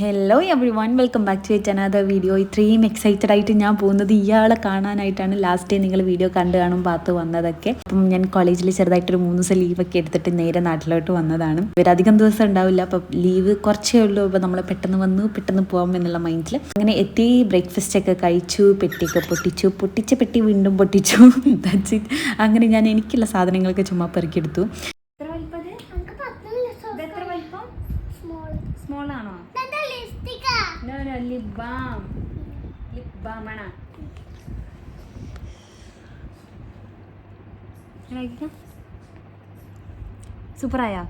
Hello everyone, welcome back to another video. ഇത്രയും excited ആയിട്ട് ഞാൻ പോകുന്നത് ഇയാളെ കാണാനായിട്ടാണ്. ലാസ്റ്റ് ടൈം നിങ്ങൾ വീഡിയോ കണ്ടു കാണും പാത്ത് വന്നതൊക്കെ. അപ്പം ഞാൻ കോളേജിൽ ചെറുതായിട്ടൊരു 3 ദിവസം ലീവൊക്കെ എടുത്തിട്ട് നേരെ നാട്ടിലോട്ട് വന്നതാണ്. ഇവരധികം ദിവസം ഉണ്ടാവില്ല, അപ്പം ലീവ് കുറച്ചേ ഉള്ളൂ. അപ്പോൾ നമ്മൾ പെട്ടെന്ന് വന്നു പെട്ടെന്ന് പോകാം എന്നുള്ള മൈൻഡിൽ അങ്ങനെ എത്തി. ബ്രേക്ക്ഫാസ്റ്റ് ഒക്കെ കഴിച്ചു, പെട്ടിയൊക്കെ പൊട്ടിച്ചു, പൊട്ടിച്ച പെട്ടി വീണ്ടും പൊട്ടിച്ചു. That's it. അങ്ങനെ ഞാൻ എനിക്കുള്ള സാധനങ്ങളൊക്കെ ചുമ്മാ പെറുക്കിയെടുത്തു. സ്മോളാണോ? ലിപ് ബാം ആണ്. സൂപ്പറായോ?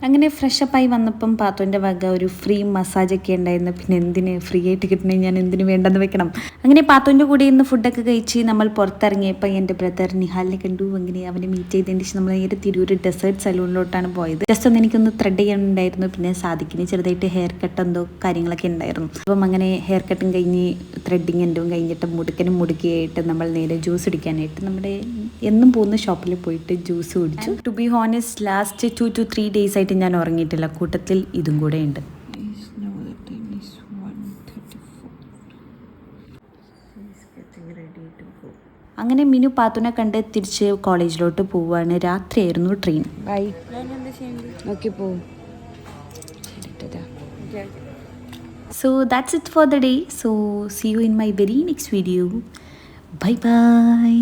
അങ്ങനെ ഫ്രഷപ്പായി വന്നപ്പം പാത്തുവിൻ്റെ വക ഒരു ഫ്രീ മസാജൊക്കെ ഉണ്ടായിരുന്നു. പിന്നെ എന്തിന് ഫ്രീ ആയിട്ട് കിട്ടണേ, ഞാൻ എന്തിനു വേണ്ടെന്ന് വെക്കണം. അങ്ങനെ പാത്തുവിൻ്റെ കൂടെ ഇന്ന് ഫുഡൊക്കെ കഴിച്ച് നമ്മൾ പുറത്തിറങ്ങിയപ്പോൾ എൻ്റെ ബ്രദർ നിഹാലിനെ കണ്ടു. അങ്ങനെ അവനെ മീറ്റ് ചെയ്തതിന് ശേഷം നമ്മൾ നേരെ തിരൂർ ഡെസേർട്ട് സലൂണിലോട്ടാണ് പോയത്. ജസ്റ്റ് ഒന്ന് എനിക്കൊന്ന് ത്രെഡ് ചെയ്യാനുണ്ടായിരുന്നു. പിന്നെ സാധിക്കിന് ചെറുതായിട്ട് ഹെയർ കട്ട് എന്തോ കാര്യങ്ങളൊക്കെ ഉണ്ടായിരുന്നു. അപ്പം അങ്ങനെ ഹെയർ കട്ടും കഴിഞ്ഞ് ത്രെഡിങ് എന്തോ കഴിഞ്ഞിട്ട് മുടുക്കിയായിട്ട് നമ്മൾ നേരെ ജ്യൂസ് കുടിക്കാനായിട്ട് നമ്മുടെ എന്നും പോകുന്ന ഷോപ്പിൽ പോയിട്ട് ജ്യൂസ് കുടിച്ചു. To be honest, last 2 to 3 days ആയിട്ട് ഞാൻ ഉറങ്ങിയിട്ടില്ല. കൂട്ടത്തിൽ ഇതും കൂടെ ഉണ്ട്. അങ്ങനെ മിനു പാത്തുനെ കണ്ട് തിരിച്ച് കോളേജിലോട്ട് പോവാണ്. രാത്രിയായിരുന്നു train. So that's it for the day. So see you in my very next video. Bye bye.